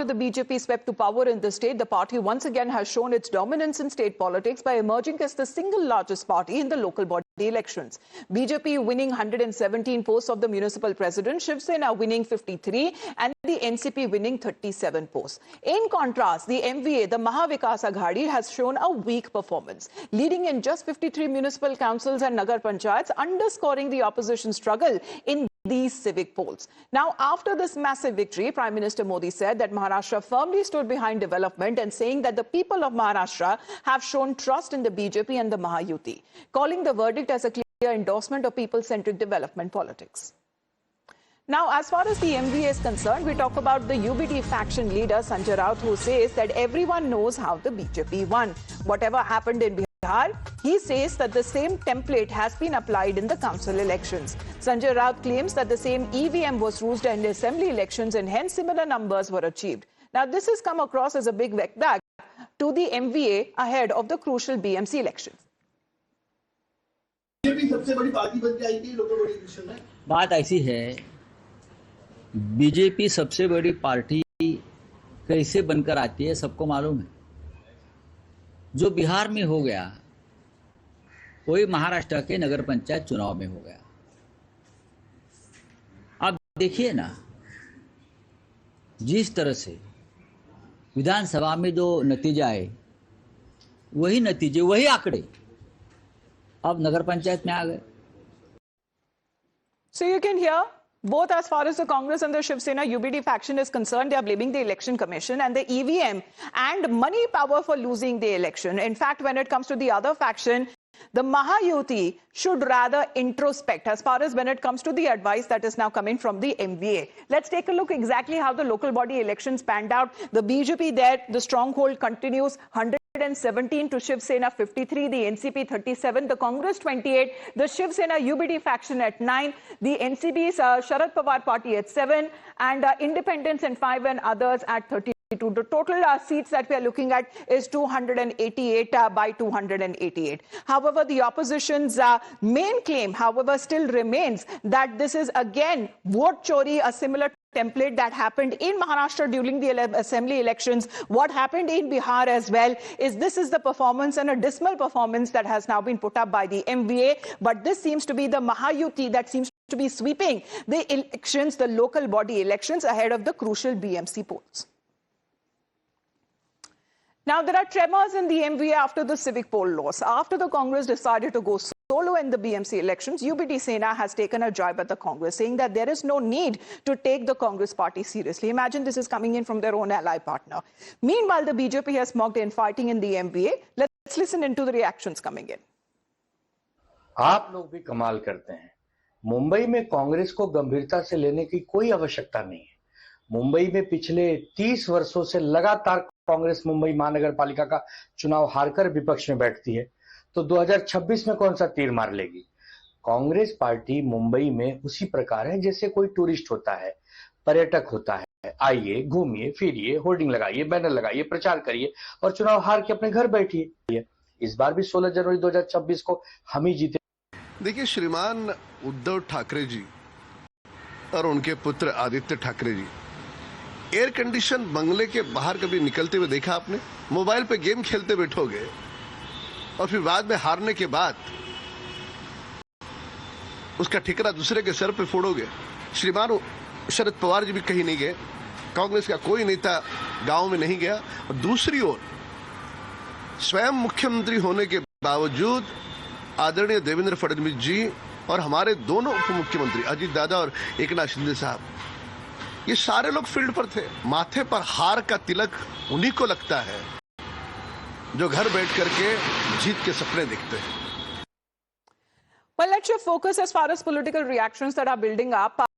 after the BJP swept to power in the state, the party once again has shown its dominance in state politics by emerging as the single largest party in the local body elections. BJP winning 117 posts of the municipal president, Shiv Sena winning 53 and the NCP winning 37 posts. In contrast, the MVA, the Maha Vikas Aghadi, has shown a weak performance, leading in just 53 municipal councils and Nagar Panchayats, underscoring the opposition struggle in these civic polls. Now, after this massive victory, Prime Minister Modi said that Maharashtra firmly stood behind development and saying that the people of Maharashtra have shown trust in the BJP and the Mahayuti, calling the verdict as a clear endorsement of people-centric development politics. Now, as far as the MVA is concerned, we talk about the UBT faction leader Sanjay Raut, who says that everyone knows how the BJP won. Whatever happened in Bihar, he says that the same template has been applied in the council elections. Sanjay Raut claims that the same EVM was used in the assembly elections and hence similar numbers were achieved. Now, this has come across as a big setback to the MVA ahead of the crucial BMC elections. बात ऐसी है, BJP सबसे बड़ी party कैसे बनकर आती है सबको मालूम है। जो बिहार में हो गया वही महाराष्ट्र के नगर पंचायत चुनाव में हो गया। आप देखिए ना, जिस तरह से विधानसभा में जो नतीजा आए वही नतीजे वही आंकड़े अब नगर पंचायत में आ गए। So you can hear both as far as the Congress and the Shiv Sena UBT faction is concerned, they are blaming the election commission and the EVM and money power for losing the election. In fact, when it comes to the other faction, the Mahayuti should rather introspect as far as when it comes to the advice that is now coming from the MVA. Let's take a look exactly how the local body elections panned out. The BJP there, the stronghold continues, 117 to Shiv Sena 53, the NCP 37, the Congress 28, the Shiv Sena UBT faction at 9, the NCP's Sharad Pawar party at 7, and independents and 5 and others at 32. The total seats that we are looking at is 288 by 288. However, the opposition's main claim, however, still remains that this is again vote chori, a similar template that happened in Maharashtra during the assembly elections. What happened in Bihar as well is this is the performance and a dismal performance that has now been put up by the MVA. But this seems to be the Mahayuti that seems to be sweeping the elections, the local body elections ahead of the crucial BMC polls. Now, there are tremors in the MVA after the civic poll loss. After the Congress decided to go solo in the BMC elections, UBT Sena has taken a jab at the Congress, saying that there is no need to take the Congress party seriously. Imagine this is coming in from their own ally partner. Meanwhile, the BJP has mocked infighting in the MVA. Let's listen into the reactions coming in. आप लोग भी कमाल करते हैं। मुंबई में कांग्रेस को गंभीरता से लेने की कोई आवश्यकता नहीं है। मुंबई में पिछले 30 वर्षों से लगातार कांग्रेस मुंबई महानगर पालिका का चुनाव हारकर विपक्ष में बैठती है, तो 2026 में कौन सा तीर मार लेगी। कांग्रेस पार्टी मुंबई में उसी प्रकार है जैसे कोई टूरिस्ट होता है, पर्यटक होता है। आइए, घूमिए, फिरिए, होर्डिंग लगाइए, बैनर लगाइए, प्रचार करिए और चुनाव हार के अपने घर बैठिए। इस बार भी 16 जनवरी 2026 को हम ही जीते। देखिए, श्रीमान उद्धव ठाकरे जी और उनके पुत्र आदित्य ठाकरे जी एयर कंडीशन बंगले के बाहर कभी निकलते हुए देखा आपने? मोबाइल पे गेम खेलते बैठोगे और फिर बाद में हारने के बाद उसका ठिकरा दूसरे के सर पे फोड़ोगे। श्रीमान शरद पवार जी भी कहीं नहीं गए, कांग्रेस का कोई नेता गांव में नहीं गया, और दूसरी ओर स्वयं मुख्यमंत्री होने के बावजूद आदरणीय देवेंद्र फडणवीस जी और हमारे दोनों उप मुख्यमंत्री अजीत दादा और एकनाथ शिंदे साहब, ये सारे लोग फील्ड पर थे। माथे पर हार का तिलक उन्हीं को लगता है जो घर बैठ करके जीत के सपने देखते हैं। Well, let's shift focus as far as political reactions that are building up.